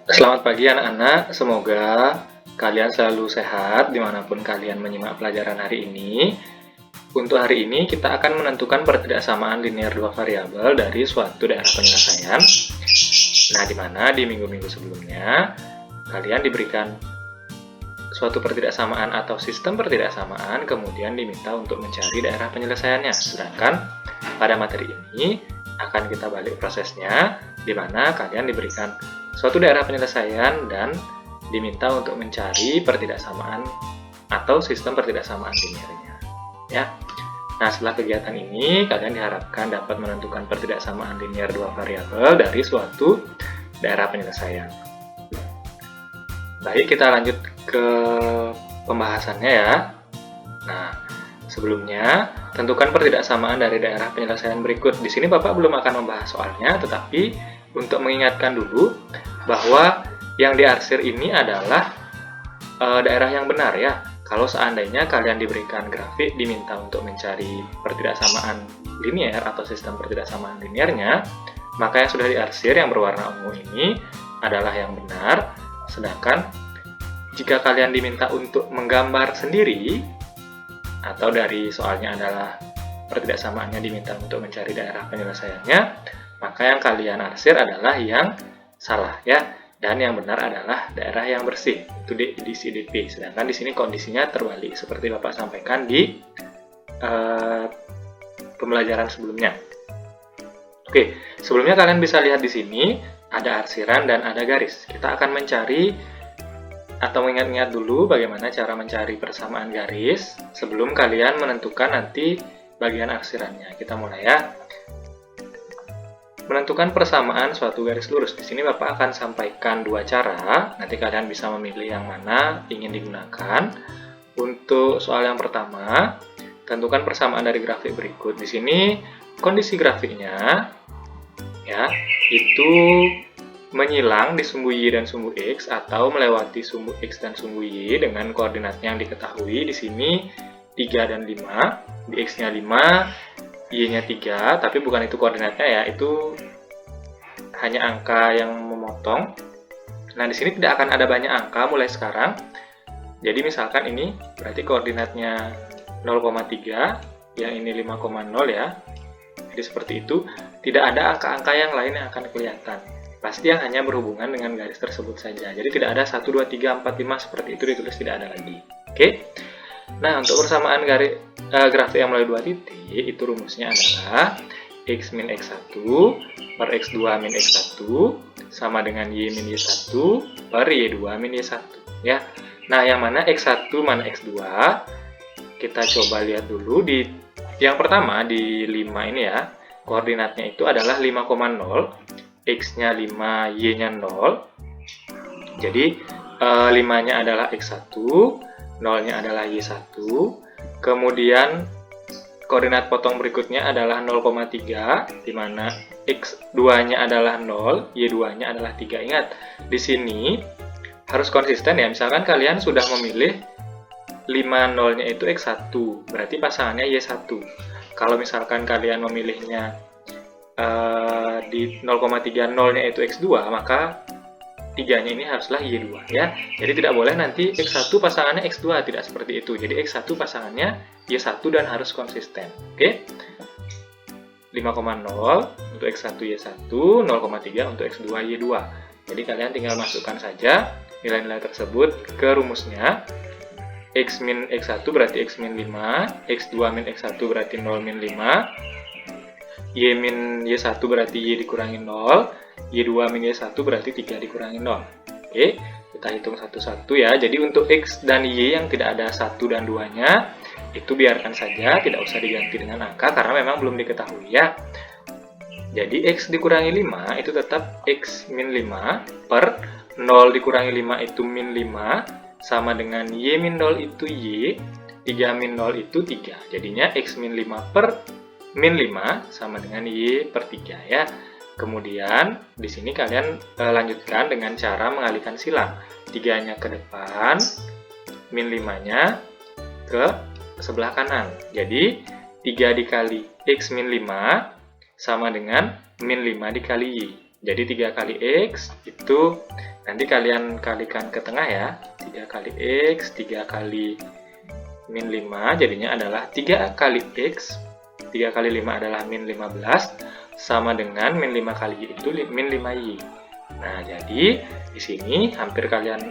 Selamat pagi anak-anak, semoga kalian selalu sehat dimanapun kalian menyimak pelajaran hari ini. Untuk hari ini kita akan menentukan pertidaksamaan linear dua variabel dari suatu daerah penyelesaian. Nah, di mana di minggu-minggu sebelumnya kalian diberikan suatu pertidaksamaan atau sistem pertidaksamaan, kemudian diminta untuk mencari daerah penyelesaiannya. Sedangkan pada materi ini akan kita balik prosesnya, di mana kalian diberikan suatu daerah penyelesaian dan diminta untuk mencari pertidaksamaan atau sistem pertidaksamaan linearnya. Ya. Nah, setelah kegiatan ini, kalian diharapkan dapat menentukan pertidaksamaan linear dua variabel dari suatu daerah penyelesaian. Baik, kita lanjut ke pembahasannya ya. Nah, sebelumnya, tentukan pertidaksamaan dari daerah penyelesaian berikut. Di sini Bapak belum akan membahas soalnya, tetapi untuk mengingatkan dulu bahwa yang diarsir ini adalah daerah yang benar ya. Kalau seandainya kalian diberikan grafik diminta untuk mencari pertidaksamaan linear atau sistem pertidaksamaan linearnya, maka yang sudah diarsir yang berwarna ungu ini adalah yang benar. Sedangkan jika kalian diminta untuk menggambar sendiri, atau dari soalnya adalah pertidaksamaannya diminta untuk mencari daerah penyelesaiannya, maka yang kalian arsir adalah yang salah ya. Dan yang benar adalah daerah yang bersih, itu di CDP. Sedangkan di sini kondisinya terbalik, seperti Bapak sampaikan di pembelajaran sebelumnya. Oke, sebelumnya kalian bisa lihat di sini ada arsiran dan ada garis. Kita akan mencari atau mengingat-ingat dulu bagaimana cara mencari persamaan garis sebelum kalian menentukan nanti bagian arsirannya. Kita mulai ya. Menentukan persamaan suatu garis lurus. Di sini Bapak akan sampaikan dua cara. Nanti kalian bisa memilih yang mana ingin digunakan. Untuk soal yang pertama, tentukan persamaan dari grafik berikut. Di sini kondisi grafiknya ya, itu menyilang di sumbu Y dan sumbu X atau melewati sumbu X dan sumbu Y dengan koordinatnya yang diketahui. Di sini 3 dan 5, di X-nya 5, Y-nya 3, tapi bukan itu koordinatnya ya, itu hanya angka yang memotong. Nah, di sini tidak akan ada banyak angka mulai sekarang. Jadi misalkan ini berarti koordinatnya 0,3, yang ini 5,0 ya. Jadi seperti itu, tidak ada angka-angka yang lain yang akan kelihatan. Pasti yang hanya berhubungan dengan garis tersebut saja. Jadi tidak ada 1, 2, 3, 4, 5 seperti itu ditulis, tidak ada lagi. Oke. Nah, untuk persamaan grafik yang melalui dua titik, itu rumusnya adalah X min X1 per X2 min X1 sama dengan Y min Y1 per Y2 min Y1. Ya. Nah, yang mana X1 mana X2? Kita coba lihat dulu di yang pertama di 5 ini ya. Koordinatnya itu adalah 5,0, X-nya 5, Y-nya 0. Jadi 5-nya adalah X1, 0-nya adalah Y1, kemudian koordinat potong berikutnya adalah 0,3, di mana X2-nya adalah 0, Y2-nya adalah 3. Ingat, di sini harus konsisten ya, misalkan kalian sudah memilih 5 0-nya itu X1, berarti pasangannya Y1. Kalau misalkan kalian memilihnya di 0,3 0-nya itu X2, maka 3-nya ini haruslah Y2 ya. Jadi tidak boleh nanti X1 pasangannya X2, tidak seperti itu. Jadi X1 pasangannya Y1 dan harus konsisten. Oke. 5,0 untuk X1 Y1, 0,3 untuk X2 Y2. Jadi kalian tinggal masukkan saja nilai-nilai tersebut ke rumusnya. X min X1 berarti X min 5, X2 min X1 berarti 0 min 5, Y min Y1 berarti Y dikurangi 0, Y2 min Y1 berarti 3 dikurangi 0. Oke, kita hitung satu-satu ya. Jadi untuk X dan Y yang tidak ada 1 dan 2-nya, itu biarkan saja, tidak usah diganti dengan angka karena memang belum diketahui ya. Jadi X dikurangi 5 itu tetap X min 5 per 0 dikurangi 5 itu min 5 sama dengan Y min 0 itu Y, 3 min 0 itu 3. Jadinya X min 5 per min 5 sama dengan Y per 3 ya. Kemudian di sini kalian lanjutkan dengan cara mengalihkan silang. 3-nya ke depan, min 5-nya ke sebelah kanan. Jadi 3 dikali X min 5 sama dengan min 5 dikali Y. Jadi 3 kali X itu nanti kalian kalikan ke tengah ya. 3 kali X, 3 kali min 5 jadinya adalah 3 kali X. 3 kali 5 adalah min 15 sama dengan min 5 kali Y itu min 5Y. Nah, jadi di sini hampir kalian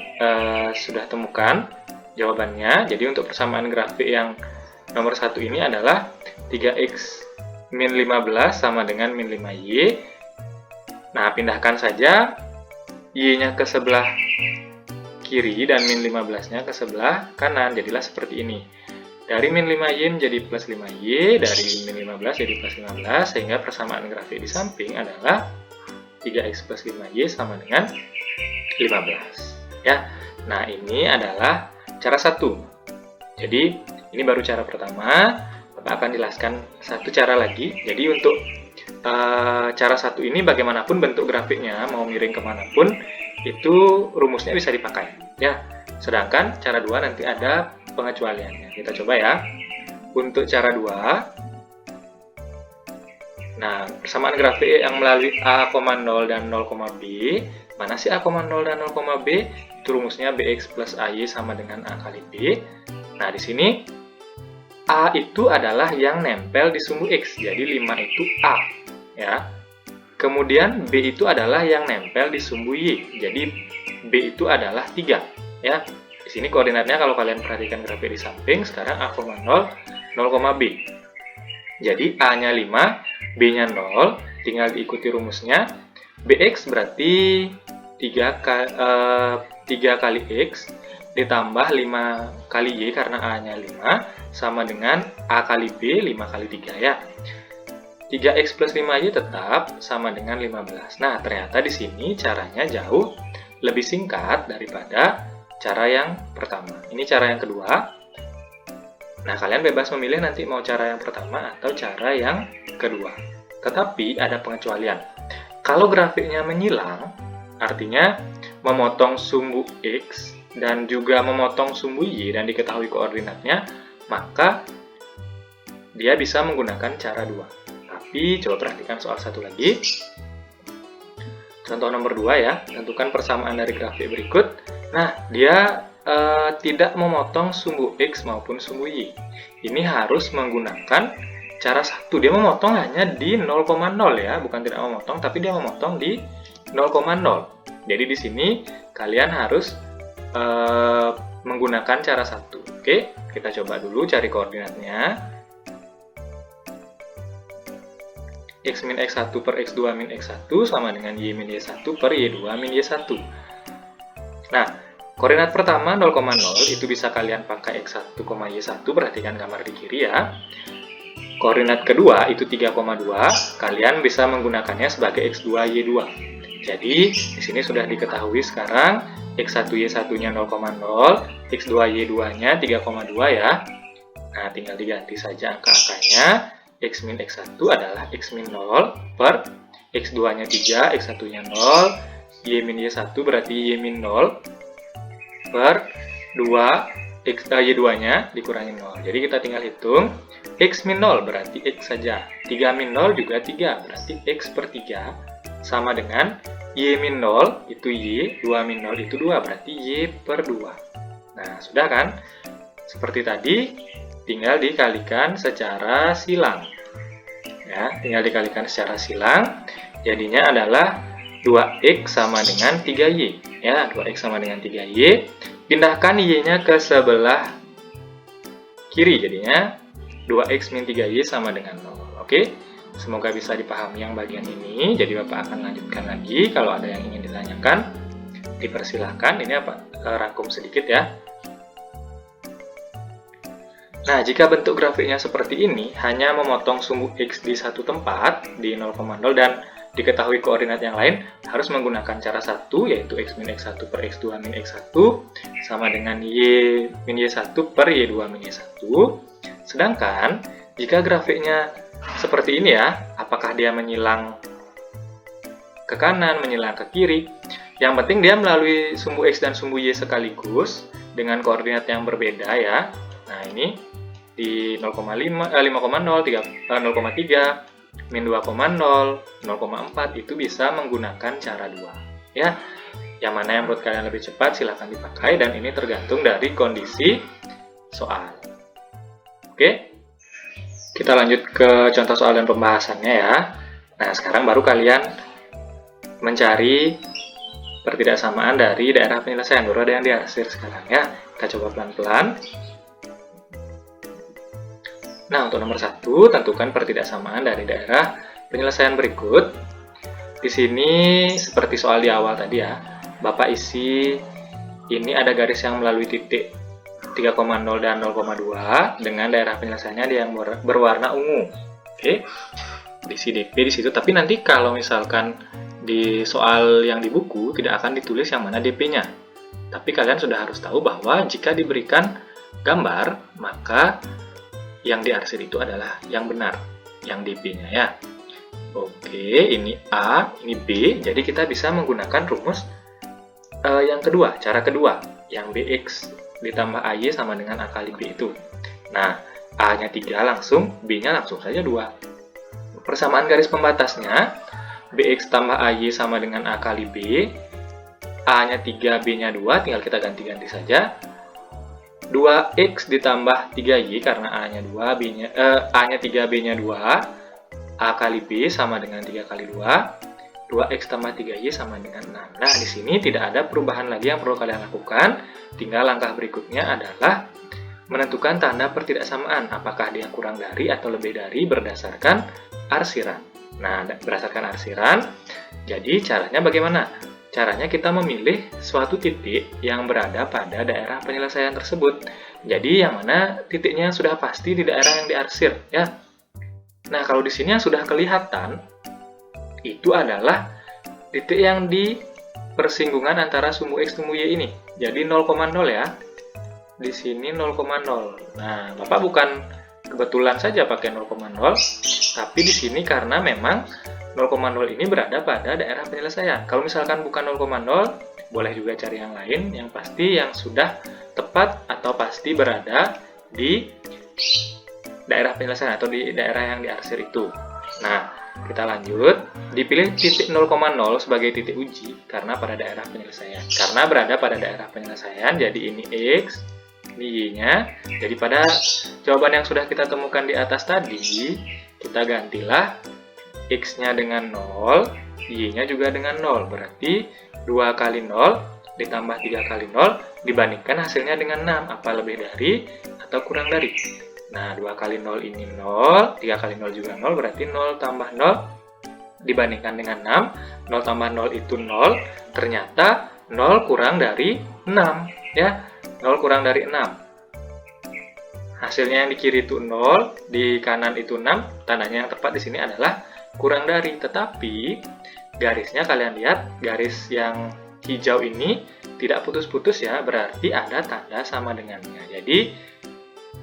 sudah temukan jawabannya. Jadi untuk persamaan grafik yang nomor 1 ini adalah 3X min 15 sama dengan min 5Y. Nah, pindahkan saja Y-nya ke sebelah kiri dan min 15-nya ke sebelah kanan. Jadilah seperti ini. Dari min 5Y menjadi plus 5Y, dari min 15 jadi plus 15, sehingga persamaan grafik di samping adalah 3X plus 5Y sama dengan 15. Ya. Nah, ini adalah cara 1. Jadi, ini baru cara pertama. Bapak akan jelaskan satu cara lagi. Jadi, untuk cara 1 ini bagaimanapun bentuk grafiknya, mau miring kemanapun, itu rumusnya bisa dipakai. Ya. Sedangkan cara 2 nanti ada pengecualiannya. Kita coba ya. Untuk cara 2, nah, persamaan grafik yang melalui A, 0 dan 0, B. Mana sih A, 0 dan 0, B? Itu rumusnya BX plus AY sama dengan A kali B. Nah, di sini A itu adalah yang nempel di sumbu X. Jadi 5 itu A. Ya. Kemudian B itu adalah yang nempel di sumbu Y. Jadi B itu adalah 3. Ya. Di sini koordinatnya kalau kalian perhatikan grafik di samping, sekarang A, 0, 0, B. Jadi A-nya 5, B-nya 0, tinggal diikuti rumusnya. BX berarti 3 kali X ditambah 5 kali Y karena A-nya 5 sama dengan A kali B 5 kali 3 ya. 3X plus 5Y tetap sama dengan 15. Nah, ternyata di sini caranya jauh lebih singkat daripada cara yang pertama. Ini cara yang kedua. Nah, kalian bebas memilih nanti mau cara yang pertama atau cara yang kedua. Tetapi ada pengecualian. Kalau grafiknya menyilang, artinya memotong sumbu X dan juga memotong sumbu Y dan diketahui koordinatnya, maka dia bisa menggunakan cara 2. Tapi coba perhatikan soal 1 lagi. Contoh nomor 2 ya, tentukan persamaan dari grafik berikut. Nah, dia tidak memotong sumbu X maupun sumbu Y. Ini harus menggunakan cara 1. Dia memotong hanya di 0,0 ya, bukan tidak memotong, tapi dia memotong di 0,0. Jadi di sini kalian harus menggunakan cara 1. Oke, kita coba dulu cari koordinatnya. X min X1 per X2 min X1 sama dengan Y min Y1 per Y2 min Y1. Nah, koordinat pertama 0,0 itu bisa kalian pakai X1, Y1, perhatikan gambar di kiri ya. Koordinat kedua itu 3,2, kalian bisa menggunakannya sebagai X2, Y2. Jadi, di sini sudah diketahui sekarang X1, Y1-nya 0,0, X2, Y2-nya 3,2 ya. Nah, tinggal diganti saja angka-angkanya. X min X1 adalah X min 0 per X2-nya 3, X1-nya 0, Y min Y1 berarti Y min 0 per 2, Y2-nya dikurangi 0. Jadi kita tinggal hitung, X min 0 berarti X saja, 3 min 0 juga 3, berarti X per 3, sama dengan Y min 0 itu Y, 2 min 0 itu 2, berarti Y per 2. Nah, sudah kan? Seperti tadi, tinggal dikalikan secara silang. Ya, tinggal dikalikan secara silang, jadinya adalah 2X sama dengan 3Y. Ya, 2X sama dengan 3Y. Pindahkan Y-nya ke sebelah kiri, jadinya 2X min 3Y sama dengan 0. Oke, semoga bisa dipahami yang bagian ini. Jadi Bapak akan lanjutkan lagi. Kalau ada yang ingin ditanyakan, dipersilahkan. Ini rangkum sedikit ya. Nah, jika bentuk grafiknya seperti ini, hanya memotong sumbu X di satu tempat, di 0,0 dan diketahui koordinat yang lain, harus menggunakan cara 1, yaitu X min X1 per X2 min X1, sama dengan Y min Y1 per Y2 min Y1. Sedangkan, jika grafiknya seperti ini ya, apakah dia menyilang ke kanan, menyilang ke kiri, yang penting dia melalui sumbu X dan sumbu Y sekaligus, dengan koordinat yang berbeda ya. Nah, ini di 0,5, 5,0, 0,3, min 2,0, 0,4 itu bisa menggunakan cara 2. Ya, yang mana yang menurut kalian lebih cepat silahkan dipakai, dan ini tergantung dari kondisi soal. Oke, kita lanjut ke contoh soal dan pembahasannya ya. Nah, sekarang baru kalian mencari pertidaksamaan dari daerah penyelesaian. Baru ada yang diarsir sekarang ya. Kita coba pelan-pelan. Nah, untuk nomor 1, tentukan pertidaksamaan dari daerah penyelesaian berikut. Di sini, seperti soal di awal tadi ya, Bapak isi, ini ada garis yang melalui titik 3,0 dan 0,2 dengan daerah penyelesaiannya yang berwarna ungu. Oke, isi DP di situ. Tapi nanti kalau misalkan di soal yang di buku, tidak akan ditulis yang mana DP-nya. Tapi kalian sudah harus tahu bahwa jika diberikan gambar, maka yang diarsir itu adalah yang benar, yang DP-nya ya. Oke, ini A, ini B, jadi kita bisa menggunakan rumus yang kedua, cara kedua, yang BX ditambah AY sama dengan A kali B itu. Nah, A-nya 3 langsung, B-nya langsung saja 2. Persamaan garis pembatasnya, BX tambah AY sama dengan A kali B, A-nya 3, B-nya 2, tinggal kita ganti-ganti saja. 2X ditambah 3Y karena A-nya 2, A-nya 3, B-nya 2, A kali B sama dengan 3 kali 2, 2X tambah 3Y sama dengan 6. Nah, di sini tidak ada perubahan lagi yang perlu kalian lakukan, tinggal langkah berikutnya adalah menentukan tanda pertidaksamaan, apakah dia kurang dari atau lebih dari berdasarkan arsiran. Nah, berdasarkan arsiran, jadi caranya bagaimana? Caranya kita memilih suatu titik yang berada pada daerah penyelesaian tersebut. Jadi yang mana titiknya sudah pasti di daerah yang diarsir ya. Nah, kalau di sini yang sudah kelihatan itu adalah titik yang di persinggungan antara sumbu X sumbu Y ini. Jadi 0,0 ya. Di sini 0,0. Nah, Bapak bukan kebetulan saja pakai 0,0, tapi di sini karena memang 0,0 ini berada pada daerah penyelesaian. Kalau misalkan bukan 0,0, boleh juga cari yang lain, yang pasti yang sudah tepat atau pasti berada di daerah penyelesaian atau di daerah yang diarsir itu. Nah, kita lanjut. Dipilih titik 0,0 sebagai titik uji karena pada daerah penyelesaian. Karena berada pada daerah penyelesaian, jadi ini X, ini Y-nya. Jadi pada jawaban yang sudah kita temukan di atas tadi, kita gantilah X-nya dengan 0, Y-nya juga dengan 0. Berarti 2 kali 0 ditambah 3 kali 0 dibandingkan hasilnya dengan 6. Apa lebih dari atau kurang dari? Nah, 2 kali 0 ini 0, 3 kali 0 juga 0, berarti 0 tambah 0 dibandingkan dengan 6. 0 tambah 0 itu 0, ternyata 0 kurang dari 6. Ya, 0 kurang dari 6. Hasilnya yang di kiri itu 0, di kanan itu 6, tandanya yang tepat di sini adalah kurang dari, tetapi garisnya kalian lihat, garis yang hijau ini tidak putus-putus ya, berarti ada tanda sama dengannya. Jadi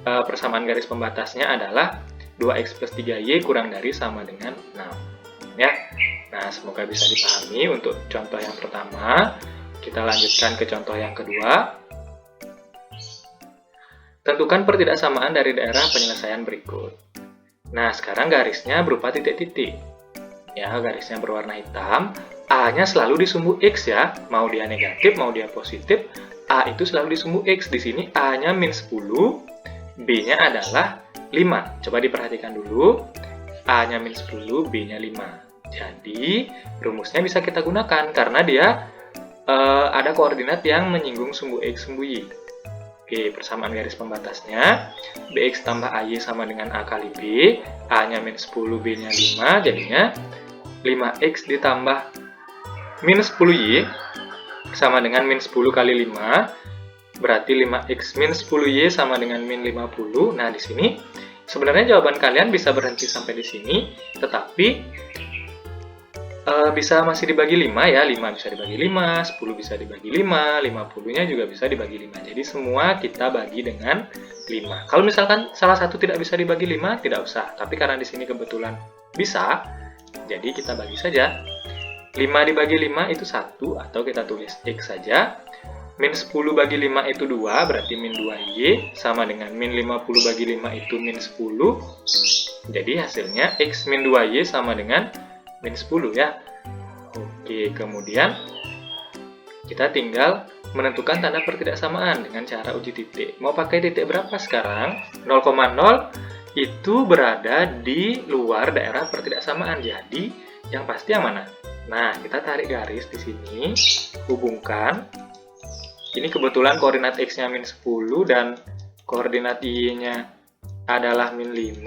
persamaan garis pembatasnya adalah 2X plus 3Y kurang dari sama dengan 6 ya. Nah, semoga bisa dipahami untuk contoh yang pertama. Kita lanjutkan ke contoh yang kedua. Tentukan pertidaksamaan dari daerah penyelesaian berikut. Nah, sekarang garisnya berupa titik-titik. Ya, garisnya berwarna hitam. A-nya selalu di sumbu X ya. Mau dia negatif, mau dia positif, A itu selalu di sumbu X. Di sini A-nya min 10, B-nya adalah 5. Coba diperhatikan dulu. A-nya min 10, B-nya 5. Jadi, rumusnya bisa kita gunakan karena dia ada koordinat yang menyinggung sumbu X, sumbu Y. Oke, persamaan garis pembatasnya, BX tambah AY sama dengan A kali B, A-nya min 10, B-nya 5, jadinya 5X ditambah min 10Y sama dengan min 10 kali 5, berarti 5X min 10Y sama dengan min 50. Nah, di sini sebenarnya jawaban kalian bisa berhenti sampai di sini, tetapi bisa masih dibagi 5 ya, 5 bisa dibagi 5, 10 bisa dibagi 5, 50-nya juga bisa dibagi 5. Jadi semua kita bagi dengan 5. Kalau misalkan salah satu tidak bisa dibagi 5, tidak usah. Tapi karena di sini kebetulan bisa, jadi kita bagi saja. 5 dibagi 5 itu 1, atau kita tulis X saja. min 10 bagi 5 itu 2, berarti min 2Y sama dengan min 50 bagi 5 itu min 10. Jadi hasilnya X min 2Y sama dengan min 10 ya. Oke, kemudian kita tinggal menentukan tanda pertidaksamaan dengan cara uji titik. Mau pakai titik berapa sekarang? 0,0 itu berada di luar daerah pertidaksamaan. Jadi yang pasti yang mana? Nah, kita tarik garis di sini, hubungkan. Ini kebetulan koordinat X-nya min 10 dan koordinat Y-nya adalah min 5.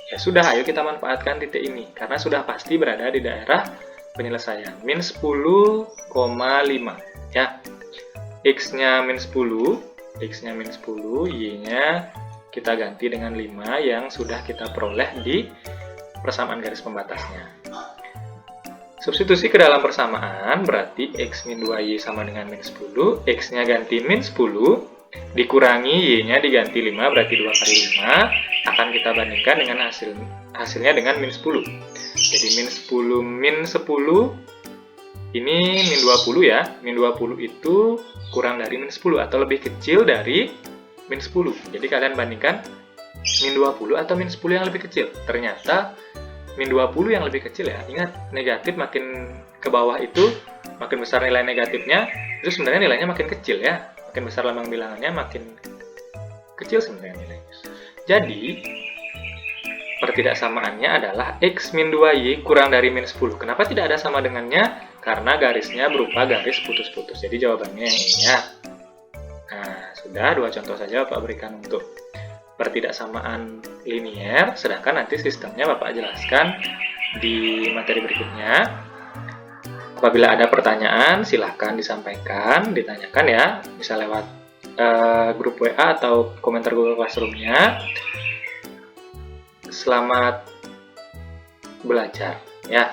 Ya sudah, ayo kita manfaatkan titik ini, karena sudah pasti berada di daerah penyelesaian. Min 10,5. Ya, X-nya min 10, X-nya min 10, Y-nya kita ganti dengan 5 yang sudah kita peroleh di persamaan garis pembatasnya. Substitusi ke dalam persamaan berarti X min 2Y sama dengan min 10, X-nya ganti min 10, dikurangi Y-nya diganti 5, berarti 2 kali 5, akan kita bandingkan dengan hasilnya dengan min 10. Jadi min 10, ini min 20 ya, min 20 itu kurang dari min 10 atau lebih kecil dari min 10. Jadi kalian bandingkan min 20 atau min 10 yang lebih kecil. Ternyata min 20 yang lebih kecil ya. Ingat, negatif makin ke bawah itu makin besar nilai negatifnya, itu sebenarnya nilainya makin kecil ya. Makin besar lambang bilangannya makin kecil sebenarnya nilainya. Jadi pertidaksamaannya adalah X min 2Y kurang dari min 10. Kenapa tidak ada sama dengannya? Karena garisnya berupa garis putus-putus. Jadi jawabannya yang ini ya. Nah, sudah 2 contoh saja Bapak berikan untuk pertidaksamaan linier, sedangkan nanti sistemnya Bapak jelaskan di materi berikutnya. Apabila ada pertanyaan, silahkan disampaikan, ditanyakan ya, bisa lewat grup WA atau komentar Google Classroom-nya. Selamat belajar ya.